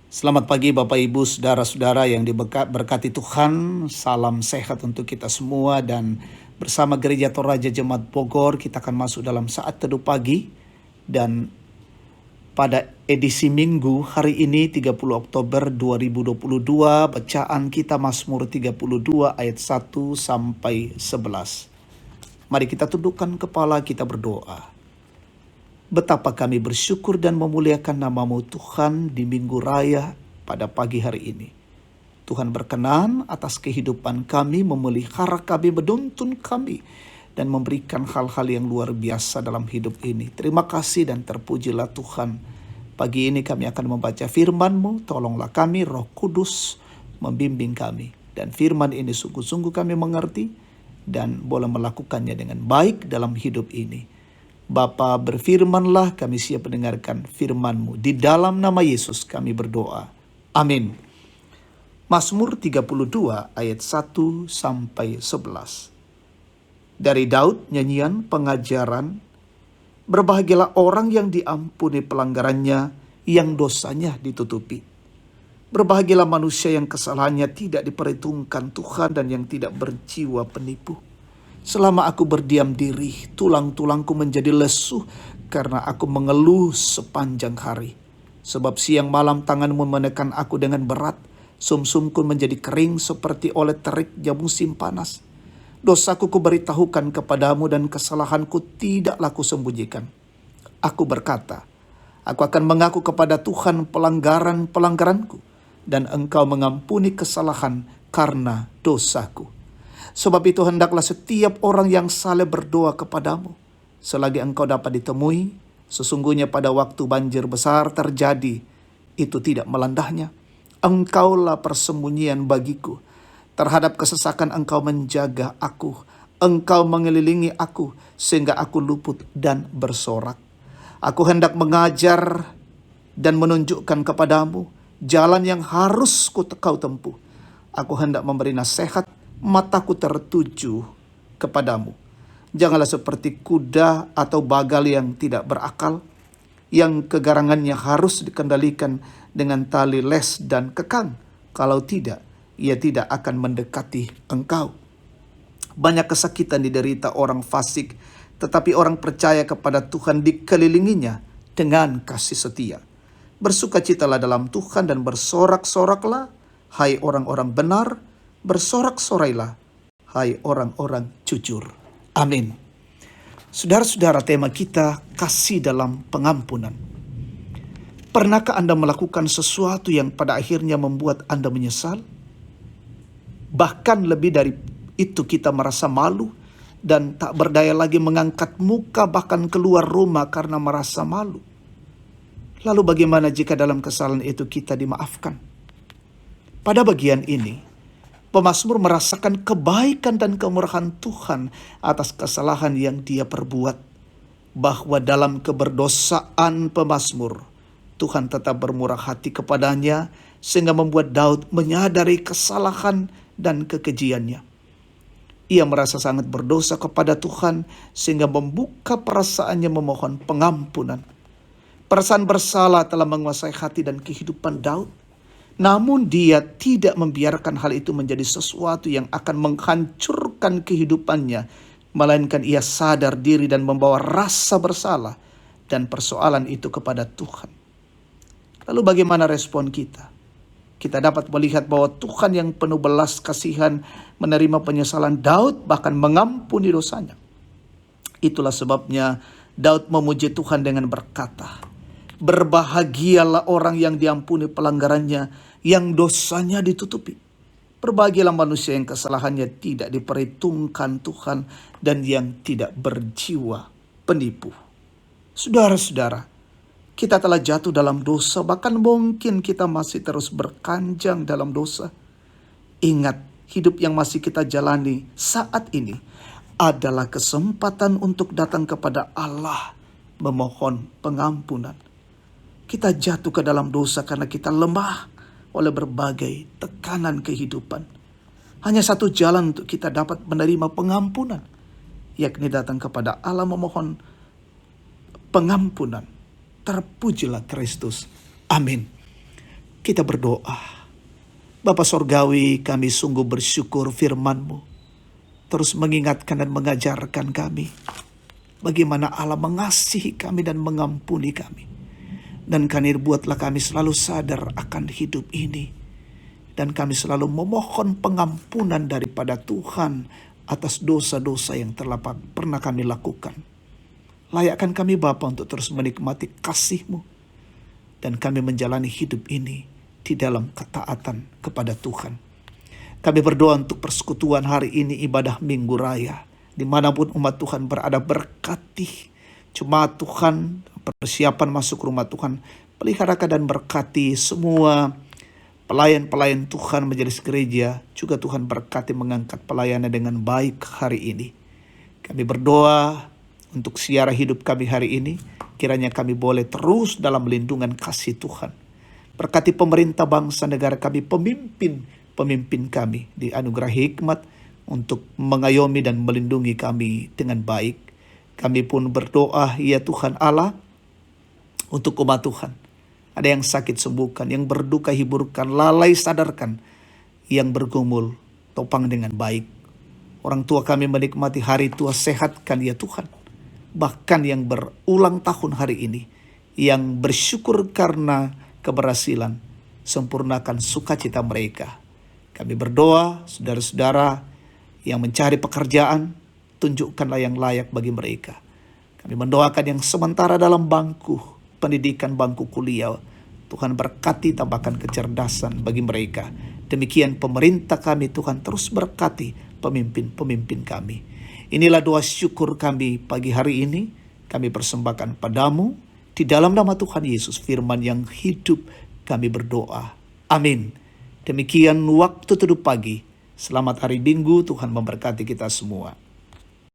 Selamat pagi Bapak Ibu Saudara-saudara yang diberkati Tuhan. Salam sehat untuk kita semua dan bersama Gereja Toraja Jemaat Bogor kita akan masuk dalam saat teduh pagi. Dan pada edisi Minggu hari ini 30 Oktober 2022 bacaan kita Mazmur 32 ayat 1 sampai 11. Mari kita tundukkan kepala, kita berdoa. Betapa kami bersyukur dan memuliakan nama-Mu Tuhan di Minggu Raya pada pagi hari ini. Tuhan berkenan atas kehidupan kami, memelihara kami, menuntun kami, dan memberikan hal-hal yang luar biasa dalam hidup ini. Terima kasih dan terpujilah Tuhan. Pagi ini kami akan membaca firman-Mu, tolonglah kami, Roh Kudus membimbing kami. Dan firman ini sungguh-sungguh kami mengerti dan boleh melakukannya dengan baik dalam hidup ini. Bapa, berfirmanlah, kami siap mendengarkan firman-Mu. Di dalam nama Yesus kami berdoa. Amin. Mazmur 32 ayat 1 sampai 11. Dari Daud, nyanyian pengajaran. Berbahagialah orang yang diampuni pelanggarannya, yang dosanya ditutupi. Berbahagialah manusia yang kesalahannya tidak diperhitungkan Tuhan dan yang tidak berjiwa penipu. Selama aku berdiam diri, tulang-tulangku menjadi lesuh karena aku mengeluh sepanjang hari. Sebab siang malam tangan-Mu menekan aku dengan berat, sumsumku menjadi kering seperti oleh teriknya musim panas. Dosaku kuberitahukan kepadamu dan kesalahanku tidaklah kusembunyikan. Aku berkata, aku akan mengaku kepada Tuhan pelanggaran-pelanggaranku, dan Engkau mengampuni kesalahan karena dosaku. Sebab itu hendaklah setiap orang yang saleh berdoa kepadamu, selagi engkau dapat ditemui. Sesungguhnya pada waktu banjir besar terjadi, itu tidak melandahnya. Engkaulah persembunyian bagiku. Terhadap kesesakan engkau menjaga aku. Engkau mengelilingi aku, sehingga aku luput dan bersorak. Aku hendak mengajar dan menunjukkan kepadamu jalan yang harus kau tempuh. Aku hendak memberi nasihat, mataku tertuju kepadamu. Janganlah seperti kuda atau bagal yang tidak berakal, yang kegarangannya harus dikendalikan dengan tali les dan kekang. Kalau tidak, ia tidak akan mendekati engkau. Banyak kesakitan diderita orang fasik, tetapi orang percaya kepada Tuhan dikelilinginya dengan kasih setia. Bersukacitalah dalam Tuhan dan bersorak-soraklah, hai orang-orang benar. Bersorak-sorailah, hai orang-orang jujur. Amin. Saudara-saudara, tema kita kasih dalam pengampunan. Pernahkah Anda melakukan sesuatu yang pada akhirnya membuat Anda menyesal? Bahkan lebih dari itu, kita merasa malu dan tak berdaya lagi mengangkat muka bahkan keluar rumah karena merasa malu. Lalu bagaimana jika dalam kesalahan itu kita dimaafkan? Pada bagian ini, pemazmur merasakan kebaikan dan kemurahan Tuhan atas kesalahan yang dia perbuat. Bahwa dalam keberdosaan pemazmur, Tuhan tetap bermurah hati kepadanya, sehingga membuat Daud menyadari kesalahan dan kekejiannya. Ia merasa sangat berdosa kepada Tuhan, sehingga membuka perasaannya memohon pengampunan. Perasaan bersalah telah menguasai hati dan kehidupan Daud. Namun dia tidak membiarkan hal itu menjadi sesuatu yang akan menghancurkan kehidupannya, melainkan ia sadar diri dan membawa rasa bersalah dan persoalan itu kepada Tuhan. Lalu bagaimana respon kita? Kita dapat melihat bahwa Tuhan yang penuh belas kasihan menerima penyesalan Daud, bahkan mengampuni dosanya. Itulah sebabnya Daud memuji Tuhan dengan berkata, berbahagialah orang yang diampuni pelanggarannya, yang dosanya ditutupi. Berbahagialah manusia yang kesalahannya tidak diperhitungkan Tuhan dan yang tidak berjiwa penipu. Saudara-saudara, kita telah jatuh dalam dosa, bahkan mungkin kita masih terus berkanjang dalam dosa. Ingat, hidup yang masih kita jalani saat ini adalah kesempatan untuk datang kepada Allah memohon pengampunan. Kita jatuh ke dalam dosa karena kita lemah oleh berbagai tekanan kehidupan. Hanya satu jalan untuk kita dapat menerima pengampunan, yakni datang kepada Allah memohon pengampunan. Terpujilah Kristus. Amin. Kita berdoa. Bapa Sorgawi, kami sungguh bersyukur firman-Mu terus mengingatkan dan mengajarkan kami bagaimana Allah mengasihi kami dan mengampuni kami. Dan buatlah kami selalu sadar akan hidup ini. Dan kami selalu memohon pengampunan daripada Tuhan atas dosa-dosa yang telah pernah kami lakukan. Layakkan kami Bapa untuk terus menikmati kasih-Mu. Dan kami menjalani hidup ini di dalam ketaatan kepada Tuhan. Kami berdoa untuk persekutuan hari ini ibadah Minggu Raya. Dimanapun umat Tuhan berada, berkati jemaat Tuhan, persiapan masuk rumah Tuhan. Peliharakan dan berkati semua pelayan-pelayan Tuhan majelis gereja. Juga Tuhan berkati mengangkat pelayanan dengan baik hari ini. Kami berdoa untuk siara hidup kami hari ini. Kiranya kami boleh terus dalam lindungan kasih Tuhan. Berkati pemerintah bangsa negara kami, pemimpin kami. Dianugerahi hikmat untuk mengayomi dan melindungi kami dengan baik. Kami pun berdoa, ya Tuhan Allah, untuk umat Tuhan. Ada yang sakit sembuhkan, yang berduka hiburkan, lalai sadarkan, yang bergumul topang dengan baik. Orang tua kami menikmati hari tua, sehatkan ya Tuhan. Bahkan yang berulang tahun hari ini, yang bersyukur karena keberhasilan, sempurnakan sukacita mereka. Kami berdoa, saudara-saudara yang mencari pekerjaan, tunjukkanlah yang layak bagi mereka. Kami mendoakan yang sementara dalam bangku pendidikan, bangku kuliah, Tuhan berkati, tambahkan kecerdasan bagi mereka. Demikian pemerintah kami, Tuhan terus berkati pemimpin-pemimpin kami. Inilah doa syukur kami pagi hari ini. Kami persembahkan padamu. Di dalam nama Tuhan Yesus, firman yang hidup, kami berdoa. Amin. Demikian waktu teduh pagi. Selamat hari Minggu, Tuhan memberkati kita semua.